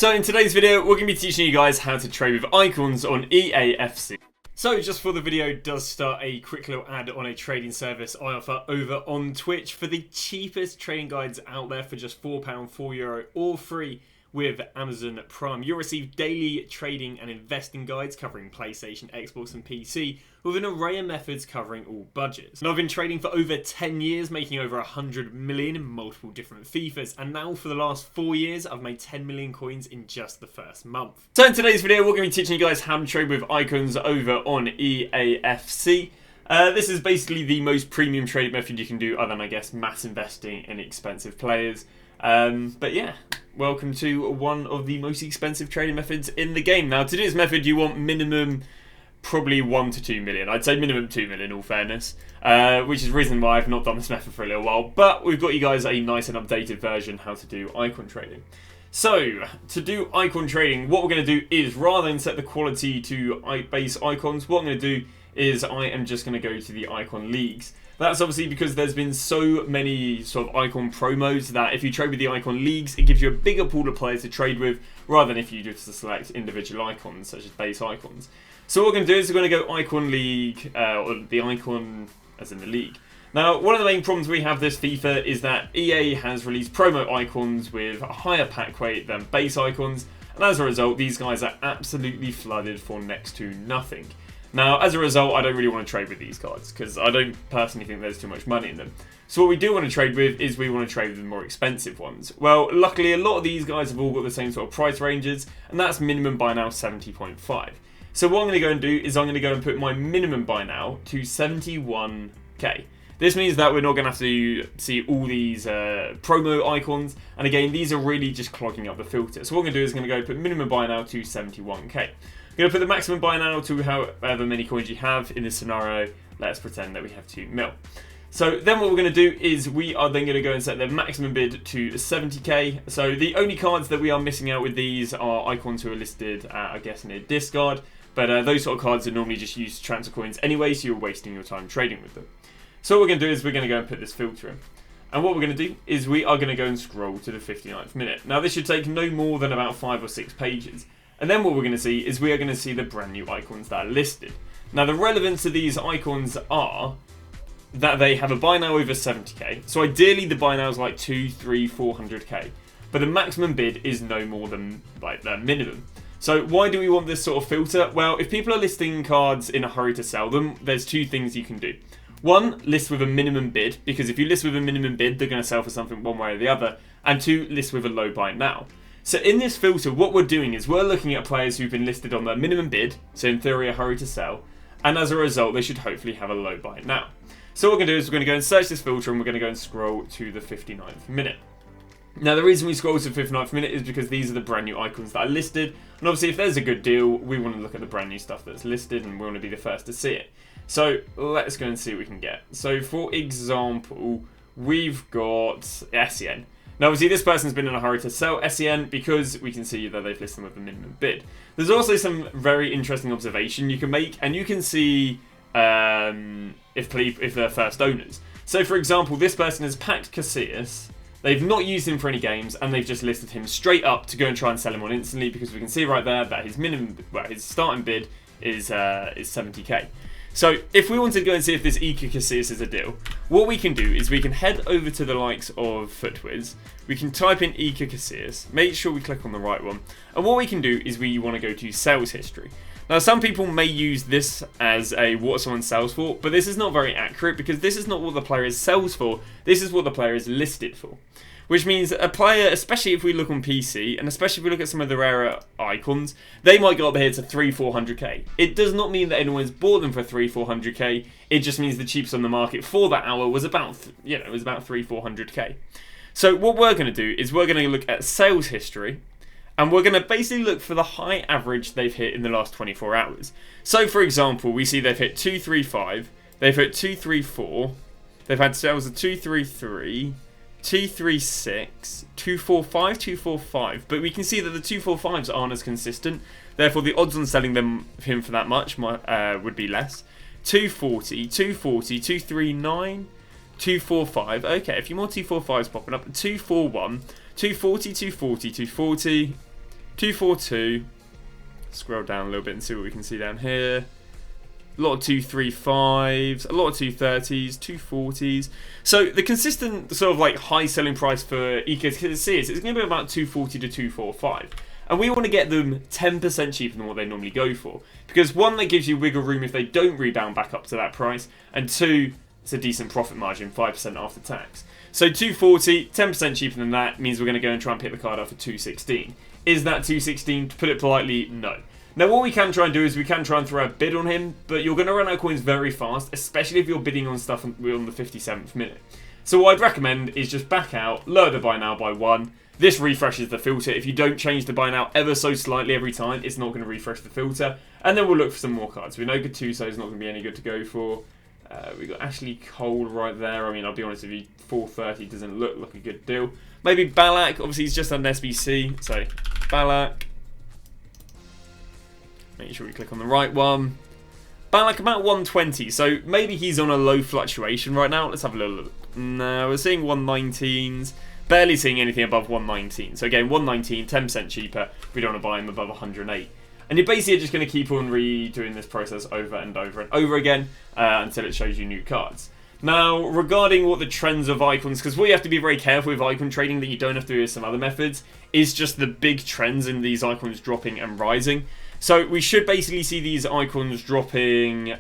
So in today's video, we're going to be teaching you guys how to trade with icons on Eafc. So just before the video does start, a quick little ad on a trading service I offer over on Twitch for the cheapest trading guides out there for just £4, €4, all free with Amazon Prime. You'll receive daily trading and investing guides covering PlayStation, Xbox and PC with an array of methods covering all budgets. And I've been trading for over 10 years, making over 100 million in multiple different FIFAs, and now for the last 4 years I've made 10 million coins in just the first month. So in today's video we're going to be teaching you guys how to trade with icons over on Eafc. This is basically the most premium trading method you can do, other than I guess mass investing in expensive players. But yeah, welcome to one of the most expensive trading methods in the game. Now to do this method you want minimum probably 1 to 2 million. I'd say minimum 2 million in all fairness, which is the reason why I've not done this method for a little while, but we've got you guys a nice and updated version how to do icon trading. So to do icon trading, what we're going to do is, rather than set the quality to base icons, what I'm going to do is I am just going to go to the icon leagues. That's obviously because there's been so many sort of icon promos that if you trade with the icon leagues, it gives you a bigger pool of players to trade with, rather than if you just select individual icons, such as base icons. So what we're going to do is we're going to go icon league, or the icon as in the league. Now, one of the main problems we have this FIFA is that EA has released promo icons with a higher pack weight than base icons, and as a result, these guys are absolutely flooded for next to nothing. Now, as a result, I don't really want to trade with these cards, because I don't personally think there's too much money in them. So what we do want to trade with is we want to trade with the more expensive ones. Well, luckily, a lot of these guys have all got the same sort of price ranges, and that's minimum buy now 70.5. So what I'm going to go and do is I'm going to go and put my minimum buy now to 71k. This means that we're not going to have to see all these promo icons, and again, these are really just clogging up the filter. So what I'm going to do is I'm going to go put minimum buy now to 71k. I'm going to put the maximum buy now to however many coins you have. In this scenario, let's pretend that we have 2 mil. So then what we're going to do is we are then going to go and set the maximum bid to 70k. So the only cards that we are missing out with these are icons who are listed at, I guess, near discard. But those sort of cards are normally just used to transfer coins anyway, so you're wasting your time trading with them. So what we're going to do is we're going to go and put this filter in. And what we're going to do is we are going to go and scroll to the 59th minute. Now this should take no more than about 5 or 6 pages. And then what we're going to see is we are going to see the brand new icons that are listed. Now the relevance of these icons are that they have a buy now over 70k. So ideally the buy now is like 2, 3, 400k. But the maximum bid is no more than like the minimum. So why do we want this sort of filter? Well, if people are listing cards in a hurry to sell them, there's 2 things you can do. One, list with a minimum bid, because if you list with a minimum bid, they're going to sell for something one way or the other. And 2, list with a low buy now. So in this filter, what we're doing is we're looking at players who've been listed on their minimum bid, so in theory a hurry to sell, and as a result they should hopefully have a low buy now. So what we're going to do is we're going to go and search this filter and we're going to go and scroll to the 59th minute. Now the reason we scroll to the 59th minute is because these are the brand new icons that are listed, and obviously if there's a good deal we want to look at the brand new stuff that's listed and we want to be the first to see it. So let's go and see what we can get. So for example, we've got SEN. Now obviously this person's been in a hurry to sell SEN because we can see that they've listed with a minimum bid. There's also some very interesting observation you can make, and you can see if they're first owners. So for example, this person has packed Casillas. They've not used him for any games, and they've just listed him straight up to go and try and sell him on instantly, because we can see right there that his his starting bid is 70k. So if we wanted to go and see if this Eafc Casillas is a deal, what we can do is we can head over to the likes of FootWiz. We can type in Eafc Casillas, make sure we click on the right one, and what we can do is we want to go to sales history. Now some people may use this as a what someone sells for, but this is not very accurate, because this is not what the player is sells for, this is what the player is listed for. Which means a player, especially if we look on PC, and especially if we look at some of the rarer icons, they might go up here to 300-400k. It does not mean that anyone's bought them for 300-400k, it just means the cheapest on the market for that hour was about, it was about 300-400k. So what we're going to do is we're going to look at sales history, and we're going to basically look for the high average they've hit in the last 24 hours. So for example, we see they've hit 235, they've hit 234, they've had sales of 233, 236, 245, 245, but we can see that the 245s aren't as consistent, therefore the odds on selling him for that much would be less. 240, 240, 239, 245, okay, a few more 245s popping up, 241, 240, 240, 240, 242. Scroll down a little bit and see what we can see down here. A lot of 235s, a lot of 230s, 240s. So the consistent sort of like high selling price for EKC is going to be about 240 to 245. And we want to get them 10% cheaper than what they normally go for. Because one, that gives you wiggle room if they don't rebound back up to that price. And two, it's a decent profit margin, 5% after tax. So 240, 10% cheaper than that, means we're going to go and try and pick the card up for 216. Is that 216? To put it politely, no. Now what we can try and do is we can try and throw a bid on him, but you're going to run out of coins very fast, especially if you're bidding on stuff on the 57th minute. So what I'd recommend is just back out, lower the buy now by 1. This refreshes the filter. If you don't change the buy now ever so slightly every time, it's not going to refresh the filter. And then we'll look for some more cards. We know Gattuso is not going to be any good to go for. We got Ashley Cole right there. I mean, I'll be honest with you, 430 doesn't look like a good deal. Maybe Ballack. Obviously, he's just on SBC. So, Ballack. Make sure we click on the right one. Ballack about 120. So, maybe he's on a low fluctuation right now. Let's have a little look. No, we're seeing 119s. Barely seeing anything above 119. So, again, 119, 10% cheaper. We don't want to buy him above 108. And you're basically just going to keep on redoing this process over and over and over again until it shows you new cards. Now, regarding what the trends of icons, because what you have to be very careful with icon trading that you don't have to do with some other methods, is just the big trends in these icons dropping and rising. So we should basically see these icons dropping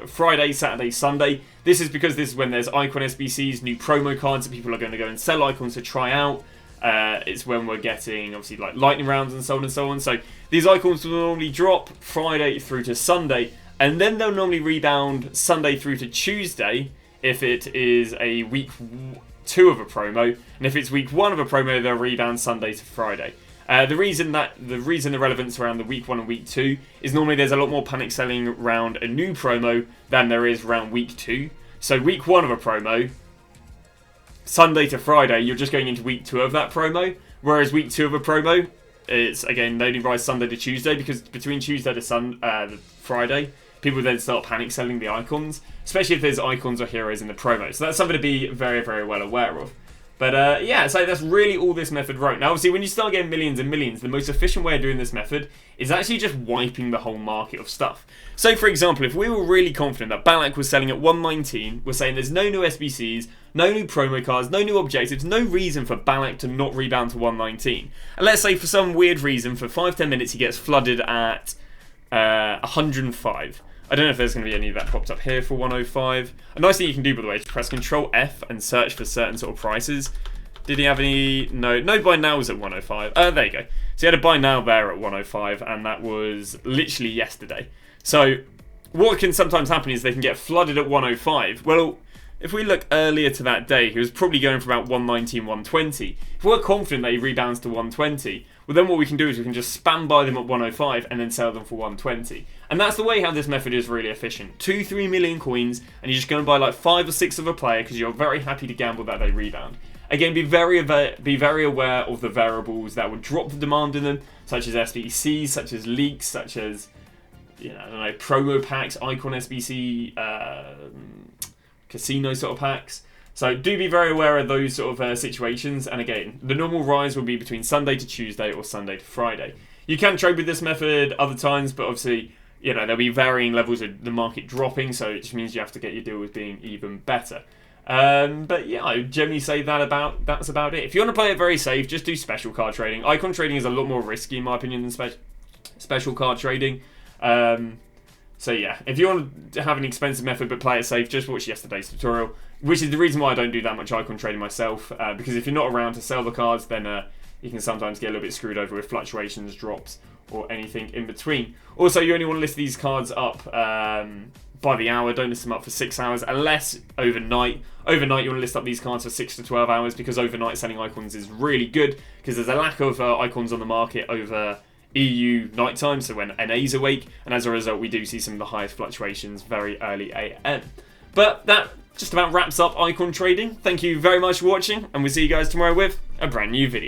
Friday, Saturday, Sunday. This is because this is when there's icon SBCs, new promo cards that people are going to go and sell icons to try out. It's when we're getting, obviously, like lightning rounds and so on and so on. So these icons will normally drop Friday through to Sunday, and then they'll normally rebound Sunday through to Tuesday if it is a week 2 of a promo, and if it's week 1 of a promo, they'll rebound Sunday to Friday. The reason the relevance around the week 1 and week 2 is normally there's a lot more panic selling around a new promo than there is around week 2. So week 1 of a promo, Sunday to Friday, you're just going into week 2 of that promo. Whereas week 2 of a promo, it's again they only rise Sunday to Tuesday, because between Tuesday to Friday, people then start panic selling the icons, especially if there's icons or heroes in the promo. So that's something to be very, very well aware of. But yeah, so that's really all this method wrote. Now obviously when you start getting millions and millions, the most efficient way of doing this method is actually just wiping the whole market of stuff. So for example, if we were really confident that Ballack was selling at 119, we're saying there's no new SBCs, no new promo cards, no new objectives, no reason for Ballack to not rebound to 119. And let's say for some weird reason, for 5-10 minutes he gets flooded at 105. I don't know if there's going to be any that popped up here for 105. A nice thing you can do, by the way, is press Control F and search for certain sort of prices. Did he have any? No buy now was at 105. There you go. So he had a buy now there at 105, and that was literally yesterday. So what can sometimes happen is they can get flooded at 105. Well, if we look earlier to that day, he was probably going for about 119, 120. If we're confident that he rebounds to 120, well then what we can do is we can just spam buy them at 105 and then sell them for 120. And that's the way how this method is really efficient. 2-3 million coins, and you're just going to buy like 5 or 6 of a player because you're very happy to gamble that they rebound. Again, be very aware of the variables that would drop the demand in them, such as SBCs, such as leaks, such as, I don't know, promo packs, icon SBC, casino sort of packs. So do be very aware of those sort of situations. And again, the normal rise will be between Sunday to Tuesday or Sunday to Friday. You can trade with this method other times, but obviously, there'll be varying levels of the market dropping, so it just means you have to get your deal with being even better. But yeah, I would generally say that's about it. If you want to play it very safe, just do special card trading. Icon trading is a lot more risky, in my opinion, than special card trading. So yeah, if you want to have an expensive method but play it safe, just watch yesterday's tutorial, which is the reason why I don't do that much icon trading myself, because if you're not around to sell the cards, then you can sometimes get a little bit screwed over with fluctuations, drops, or anything in between. Also, you only want to list these cards up by the hour. Don't list them up for 6 hours, unless overnight. Overnight, you want to list up these cards for 6 to 12 hours, because overnight selling icons is really good, because there's a lack of icons on the market over EU nighttime, so when NA's awake, and as a result we do see some of the highest fluctuations very early AM. But that just about wraps up icon trading. Thank you very much for watching, and we'll see you guys tomorrow with a brand new video.